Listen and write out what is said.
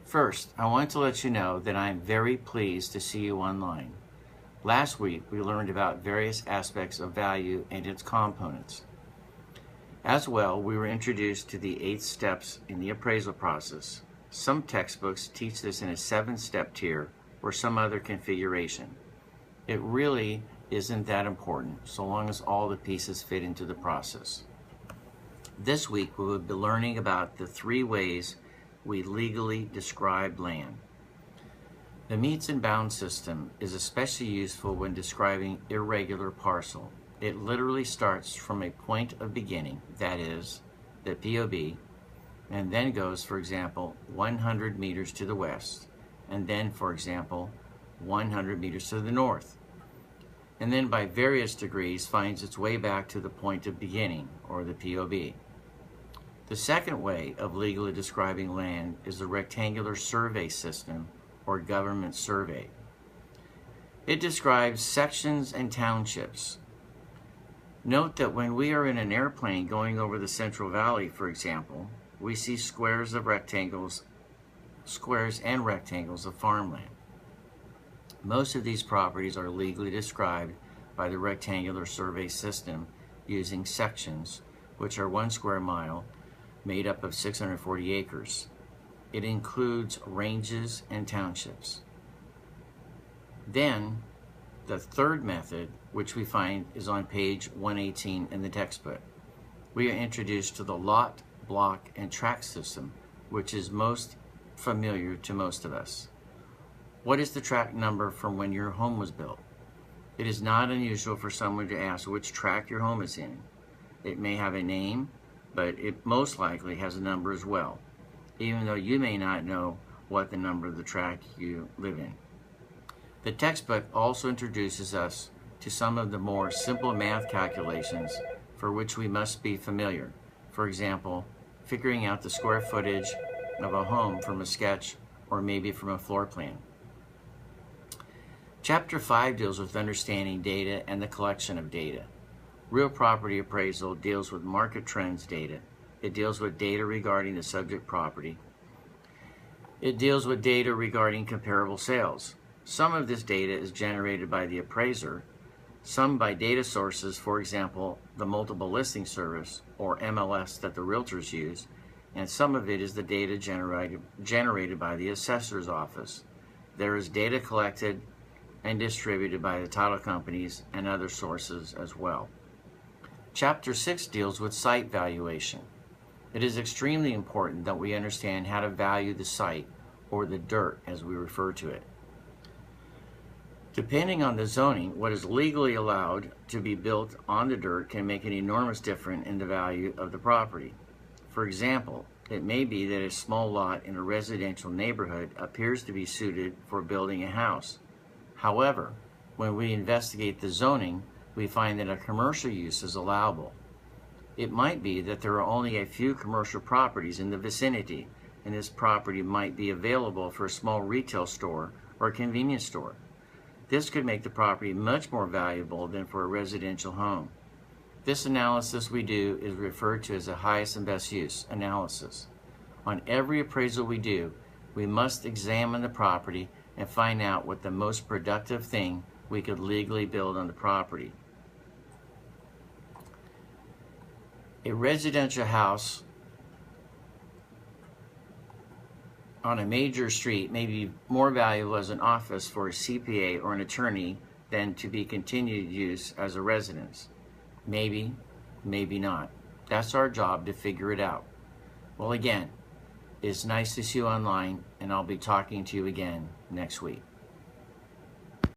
First, I want to let you know that I am very pleased to see you online. Last week, we learned about various aspects of value and its components. As well, we were introduced to the 8 steps in the appraisal process. Some textbooks teach this in a 7-step tier or some other configuration. It really isn't that important, so long as all the pieces fit into the process. This week, we will be learning about the 3 ways we legally describe land. The metes and bounds system is especially useful when describing irregular parcel. It literally starts from a point of beginning, that is, the POB, and then goes, for example, 100 meters to the west, and then, for example, 100 meters to the north, and then by various degrees finds its way back to the point of beginning, or the POB. The second way of legally describing land is the rectangular survey system, or government survey. It describes sections and townships. Note that when we are in an airplane going over the Central Valley, for example, we see squares and rectangles of farmland. Most of these properties are legally described by the rectangular survey system using sections, which are 1 square mile made up of 640 acres. It includes ranges and townships. Then, the third method, which we find is on page 118 in the textbook. We are introduced to the lot, block, and tract system, which is most familiar to most of us. What is the tract number from when your home was built? It is not unusual for someone to ask which tract your home is in. It may have a name, but it most likely has a number as well, even though you may not know what the number of the tract you live in. The textbook also introduces us to some of the more simple math calculations for which we must be familiar. For example, figuring out the square footage of a home from a sketch or maybe from a floor plan. Chapter 5 deals with understanding data and the collection of data. Real property appraisal deals with market trends data. It deals with data regarding the subject property. It deals with data regarding comparable sales. Some of this data is generated by the appraiser, some by data sources, for example, the multiple listing service or MLS that the realtors use, and some of it is the data generated by the assessor's office. There is data collected and distributed by the title companies and other sources as well. Chapter 6 deals with site valuation. It is extremely important that we understand how to value the site, or the dirt as we refer to it. Depending on the zoning, what is legally allowed to be built on the dirt can make an enormous difference in the value of the property. For example, it may be that a small lot in a residential neighborhood appears to be suited for building a house. However, when we investigate the zoning, we find that a commercial use is allowable. It might be that there are only a few commercial properties in the vicinity, and this property might be available for a small retail store or a convenience store. This could make the property much more valuable than for a residential home. This analysis we do is referred to as a highest and best use analysis. On every appraisal we do, we must examine the property and find out what the most productive thing we could legally build on the property. A residential house on a major street may be more valuable as an office for a CPA or an attorney than to be continued use as a residence. Maybe, maybe not. That's our job to figure it out. Well, again, it's nice to see you online, and I'll be talking to you again next week.